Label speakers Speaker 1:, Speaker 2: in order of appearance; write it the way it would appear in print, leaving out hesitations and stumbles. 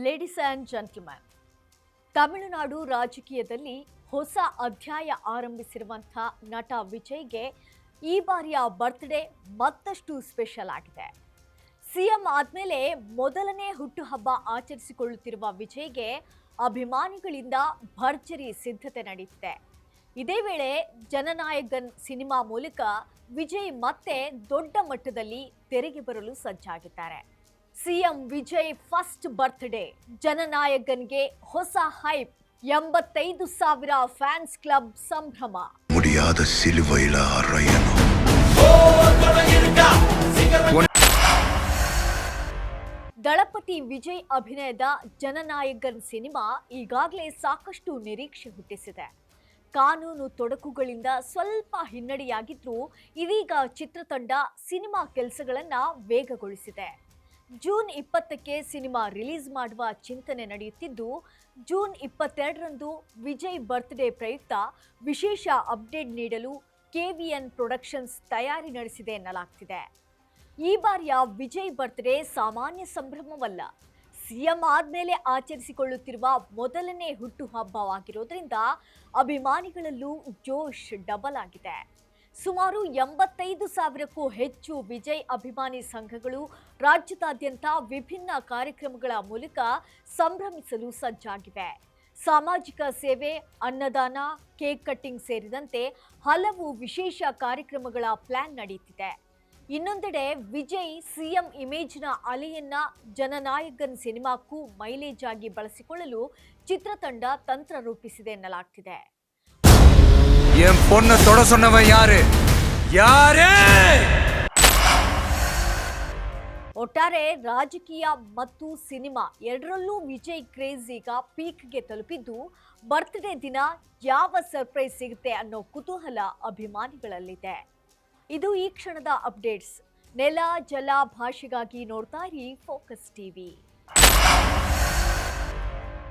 Speaker 1: Ladies and gentleman, Tamil Nadu ರಾಜಕೀಯದಲ್ಲಿ ಹೊಸ ಅಧ್ಯಾಯ ಆರಂಭಿಸಿರುವಂಥ ನಟ ವಿಜಯ್ಗೆ ಈ ಬಾರಿಯ ಬರ್ತ್ಡೇ ಮತ್ತಷ್ಟು ಸ್ಪೆಷಲ್ ಆಗಿದೆ. ಸಿಎಂ ಆದಮೇಲೆ ಮೊದಲನೇ ಹುಟ್ಟುಹಬ್ಬ ಆಚರಿಸಿಕೊಳ್ಳುತ್ತಿರುವ ವಿಜಯ್ಗೆ ಅಭಿಮಾನಿಗಳಿಂದ ಭರ್ಜರಿ ಸಿದ್ಧತೆ ನಡೆಯುತ್ತಿದೆ. ಇದೇ ವೇಳೆ ಜನನಾಯಕನ್ ಸಿನಿಮಾ ಮೂಲಕ ವಿಜಯ್ ಮತ್ತೆ ದೊಡ್ಡ ಮಟ್ಟದಲ್ಲಿ ತೆರೆಗೆ ಬರಲು ಸಜ್ಜಾಗಿದ್ದಾರೆ. ಸಿಎಂ ವಿಜಯ್ ಫಸ್ಟ್ ಬರ್ತ್ಡೇ, ಜನನಾಯಕನ್ಗೆ ಹೊಸ ಹೈಪ್, 85,000 ಫ್ಯಾನ್ಸ್ ಕ್ಲಬ್ ಸಂಭ್ರಮ.
Speaker 2: ಮುಡಿಯಾದ ಸಿಲುವೈಲ ಅರಯ್ಯನು.
Speaker 1: ದಳಪತಿ ವಿಜಯ್ ಅಭಿನಯದ ಜನನಾಯಕನ್ ಸಿನಿಮಾ ಈಗಾಗಲೇ ಸಾಕಷ್ಟು ನಿರೀಕ್ಷೆ ಹುಟ್ಟಿಸಿದೆ. ಕಾನೂನು ತೊಡಕುಗಳಿಂದ ಸ್ವಲ್ಪ ಹಿನ್ನಡೆಯಾಗಿದ್ರೂ ಇದೀಗ ಚಿತ್ರತಂಡ ಸಿನಿಮಾ ಕೆಲಸಗಳನ್ನು ವೇಗಗೊಳಿಸಿದೆ. ಜೂನ್ 20ಕ್ಕೆ ಸಿನಿಮಾ ರಿಲೀಸ್ ಮಾಡುವ ಚಿಂತನೆ ನಡೆಯುತ್ತಿದ್ದು, ಜೂನ್ 22ರಂದು ವಿಜಯ್ ಬರ್ತ್ಡೇ ಪ್ರಯುಕ್ತ ವಿಶೇಷ ಅಪ್ಡೇಟ್ ನೀಡಲು ಕೆವಿಎನ್ ಪ್ರೊಡಕ್ಷನ್ಸ್ ತಯಾರಿ ನಡೆಸಿದೆ ಎನ್ನಲಾಗ್ತಿದೆ. ಈ ಬಾರಿಯ ವಿಜಯ್ ಬರ್ತ್ಡೇ ಸಾಮಾನ್ಯ ಸಂಭ್ರಮವಲ್ಲ. ಸಿಎಂ ಆದ್ಮೇಲೆ ಆಚರಿಸಿಕೊಳ್ಳುತ್ತಿರುವ ಮೊದಲನೇ ಹುಟ್ಟುಹಬ್ಬವಾಗಿರೋದ್ರಿಂದ ಅಭಿಮಾನಿಗಳಲ್ಲೂ ಜೋಶ್ ಡಬಲ್ ಆಗಿದೆ. ಸುಮಾರು 85,000ಕ್ಕೂ ಹೆಚ್ಚು ವಿಜಯ್ ಅಭಿಮಾನಿ ಸಂಘಗಳು ರಾಜ್ಯದಾದ್ಯಂತ ವಿಭಿನ್ನ ಕಾರ್ಯಕ್ರಮಗಳ ಮೂಲಕ ಸಂಭ್ರಮಿಸಲು ಸಜ್ಜಾಗಿವೆ. ಸಾಮಾಜಿಕ ಸೇವೆ, ಅನ್ನದಾನ, ಕೇಕ್ ಕಟ್ಟಿಂಗ್ ಸೇರಿದಂತೆ ಹಲವು ವಿಶೇಷ ಕಾರ್ಯಕ್ರಮಗಳ ಪ್ಲಾನ್ ನಡೆಯುತ್ತಿದೆ. ಇನ್ನೊಂದೆಡೆ ವಿಜಯ್ ಸಿಎಂ ಇಮೇಜ್ನ ಅಲೆಯನ್ನ ಜನನಾಯಕನ್ ಸಿನಿಮಾಕ್ಕೂ ಮೈಲೇಜ್ ಆಗಿ ಬಳಸಿಕೊಳ್ಳಲು ಚಿತ್ರತಂಡ ತಂತ್ರ ರೂಪಿಸಿದೆ ಎನ್ನಲಾಗ್ತಿದೆ.
Speaker 3: என் பொண்ண தொட சொன்னவன் யாரு?
Speaker 1: ಒಟ್ಟಾರೆ ರಾಜಕೀಯ ಮತ್ತು ಸಿನಿಮಾ ಎರಡರಲ್ಲೂ ವಿಜಯ್ ಕ್ರೇಜ್ ಈಗ ಪೀಕ್ಗೆ ತಲುಪಿದ್ದು, ಬರ್ತ್ಡೇ ದಿನ ಯಾವ ಸರ್ಪ್ರೈಸ್ ಸಿಗುತ್ತೆ ಅನ್ನೋ ಕುತೂಹಲ ಅಭಿಮಾನಿಗಳಲ್ಲಿದೆ. ಇದು ಈ ಕ್ಷಣದ ಅಪ್ಡೇಟ್ಸ್. ನೆಲ ಜಲ ಭಾಷೆಗಾಗಿ ನೋಡ್ತಾ ಇರಿ ಫೋಕಸ್ ಟಿವಿ.